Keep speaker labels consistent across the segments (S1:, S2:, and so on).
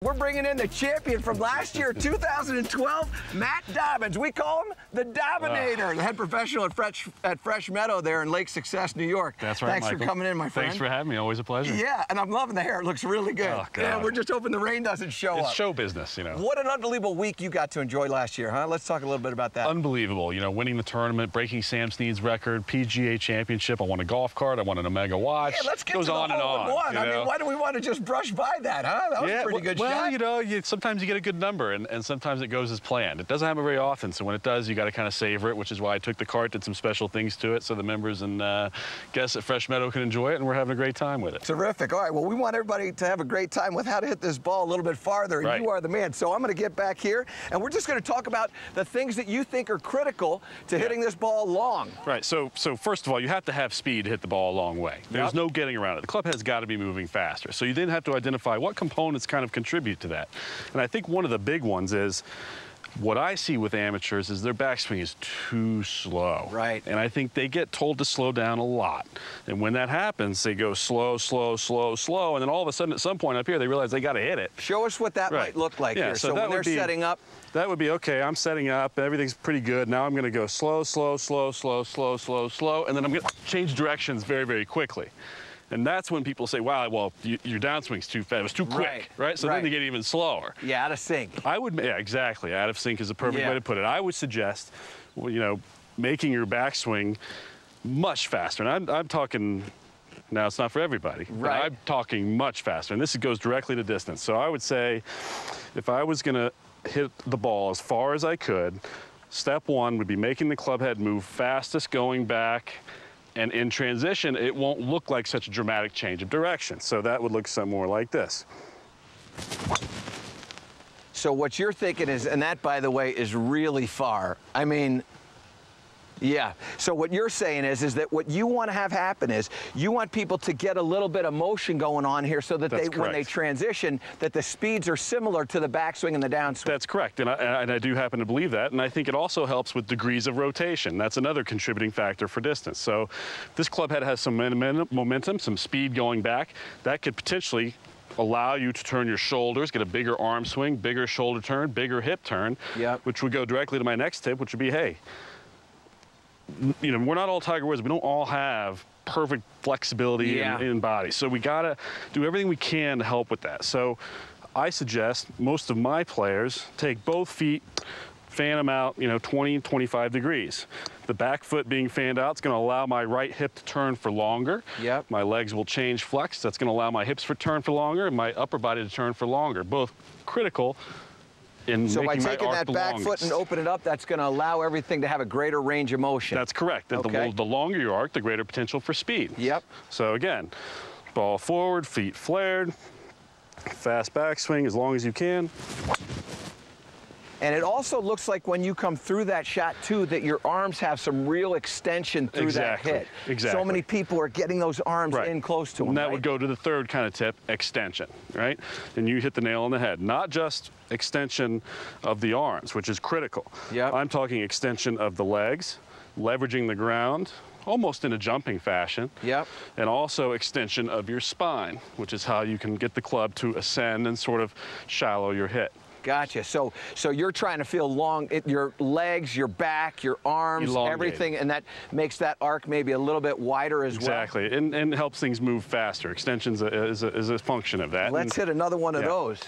S1: We're bringing in the champion from last year, 2012, Matt Dobyns. We call him the Dobinator, the head professional at Fresh Meadow there in Lake Success, New York.
S2: That's right,
S1: Thanks
S2: Michael.
S1: for coming in, my friend.
S2: Thanks for having me. Always a pleasure.
S1: Yeah, and I'm loving the hair. It looks really good.
S2: Oh, God.
S1: Yeah, we're just hoping the rain doesn't show up.
S2: It's show business, you know.
S1: What an unbelievable week you got to enjoy last year, huh? Let's talk a little bit about that.
S2: Unbelievable. You know, winning the tournament, breaking Sam Snead's record, PGA championship. I won a golf cart. I won an Omega watch.
S1: Yeah, let's get
S2: Goes
S1: to the
S2: on and on.
S1: one. I mean, why do we want to just brush by that, huh? That was a pretty good shot.
S2: Well, you know, sometimes you get a good number, and sometimes it goes as planned. It doesn't happen very often, so when it does, you got to kind of savor it, which is why I took the cart, did some special things to it, so the members and guests at Fresh Meadow can enjoy it, and we're having a great time with it.
S1: Terrific. All right, well, we want everybody to have a great time with how to hit this ball a little bit farther, and you are the man. So I'm going to get back here, and we're just going to talk about the things that you think are critical to hitting this ball long.
S2: Right, so first of all, you have to have speed to hit the ball a long way. There's no getting around it. The club head's got to be moving faster. So you then have to identify what components kind of contribute to that. And I think one of the big ones is, what I see with amateurs is their backswing is too slow.
S1: Right.
S2: And I think they get told to slow down a lot. And when that happens, they go slow, slow, slow, slow, and then all of a sudden at some point up here, they realize they got to hit it.
S1: Show us what that might look like here. So when they're setting up.
S2: That would be, okay, I'm setting up, everything's pretty good. Now I'm going to go slow, slow, slow, slow, slow, slow, slow, and then I'm going to change directions very, very quickly. And that's when people say, wow, well, your downswing's too fast. It was too quick, right? So then they get even slower.
S1: Yeah, out of sync.
S2: Yeah, exactly. Out of sync is the perfect way to put it. I would suggest, well, you know, making your backswing much faster. And I'm talking, now it's not for everybody, but I'm talking much faster. And this goes directly to distance. So I would say, if I was going to hit the ball as far as I could, step one would be making the club head move fastest going back. And in transition, it won't look like such a dramatic change of direction. So that would look something more like this.
S1: So what you're thinking is, and that, by the way, is really far. I mean, yeah. So what you're saying is that what you want to have happen is you want people to get a little bit of motion going on here so that when they transition, that the speeds are similar to the backswing and the downswing.
S2: That's correct, and I do happen to believe that, and I think it also helps with degrees of rotation. That's another contributing factor for distance. So this club head has some momentum, some speed going back. That could potentially allow you to turn your shoulders, get a bigger arm swing, bigger shoulder turn, bigger hip turn, which would go directly to my next tip, which would be, hey, you know, we're not all Tiger Woods. We don't all have perfect flexibility in body. So we got to do everything we can to help with that. So I suggest most of my players take both feet, fan them out, you know, 20, 25 degrees. The back foot being fanned out is going to allow my right hip to turn for longer. My legs will change flex. That's going to allow my hips to turn for longer and my upper body to turn for longer. Both critical.
S1: So by taking that back foot and open it up, that's going to allow everything to have a gretter range of motion.
S2: That's correct.
S1: Okay.
S2: The longer you arc, the greater potential for speed. So again, ball forward, feet flared, fast backswing as long as you can.
S1: And it also looks like when you come through that shot, too, that your arms have some real extension through that hit. So many people are getting those arms in close to them.
S2: And that would go to the third kind of tip, extension, right? And you hit the nail on the head. Not just extension of the arms, which is critical. I'm talking extension of the legs, leveraging the ground, almost in a jumping fashion. And also extension of your spine, which is how you can get the club to ascend and sort of shallow your hit.
S1: Gotcha. So you're trying to feel long, your legs, your back, your arms, everything, and that makes that arc maybe a little bit wider as well.
S2: Exactly, and helps things move faster. Extensions is a function of that.
S1: Let's hit another one of those.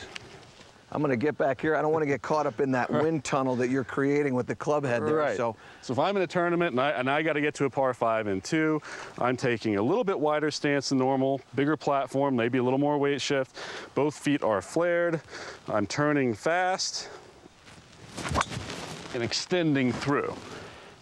S1: I'm going to get back here. I don't want to get caught up in that wind tunnel that you're creating with the club head there. So
S2: if I'm in a tournament and I got to get to a par 5 and 2, I'm taking a little bit wider stance than normal, bigger platform, maybe a little more weight shift. Both feet are flared. I'm turning fast and extending through.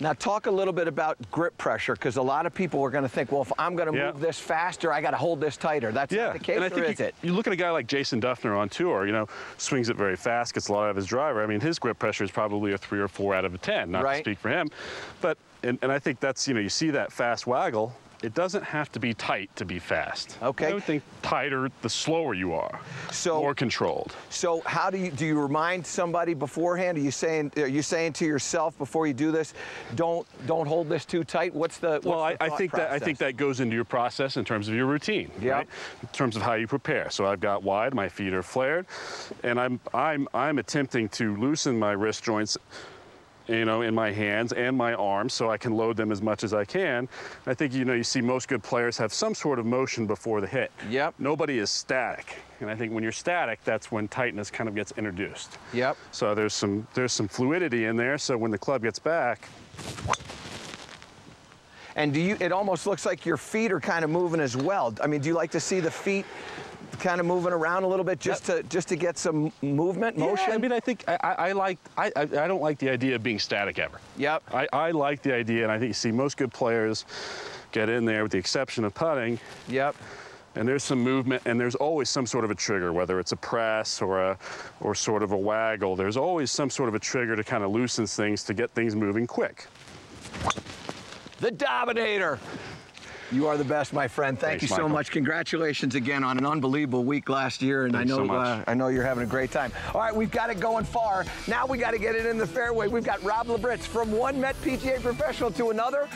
S1: Now talk a little bit about grip pressure, because a lot of people are going to think, well, if I'm going to move this faster, I got to hold this tighter. That's not the case, or is it?
S2: You look at a guy like Jason Duffner on tour, you know, swings it very fast, gets a lot out of his driver. I mean, his grip pressure is probably a 3 or 4 out of a 10, not to speak for him. But, and I think that's, you know, you see that fast waggle, it doesn't have to be tight to be fast.
S1: Okay.
S2: I would think tighter, the slower you are,
S1: so
S2: more controlled.
S1: So how do you remind somebody beforehand? Are you saying to yourself before you do this, don't hold this too tight? What's the
S2: I think that goes into your process in terms of your routine, right? In terms of how you prepare. So I've got wide, my feet are flared, and I'm attempting to loosen my wrist joints, you know, in my hands and my arms, so I can load them as much as I can. I think, you know, you see most good players have some sort of motion before the hit.
S1: Yep.
S2: Nobody is static. And I think when you're static, that's when tightness kind of gets introduced.
S1: Yep.
S2: So there's some fluidity in there, so when the club gets back.
S1: And it almost looks like your feet are kind of moving as well. I mean, do you like to see the feet kind of moving around a little bit just to get some movement, motion?
S2: Yeah, I mean, I think I don't like the idea of being static ever.
S1: Yep.
S2: I like the idea, and I think you see most good players get in there, with the exception of putting.
S1: Yep.
S2: And there's some movement, and there's always some sort of a trigger, whether it's a press or sort of a waggle. There's always some sort of a trigger to kind of loosen things, to get things moving quick.
S1: The Dominator. You are the best, my friend. Thank you so much. Congratulations again on an unbelievable week last year, and I know you're having a great time. All right, we've got it going far. Now we got to get it in the fairway. We've got Rob Labritz, from one Met PGA professional to another.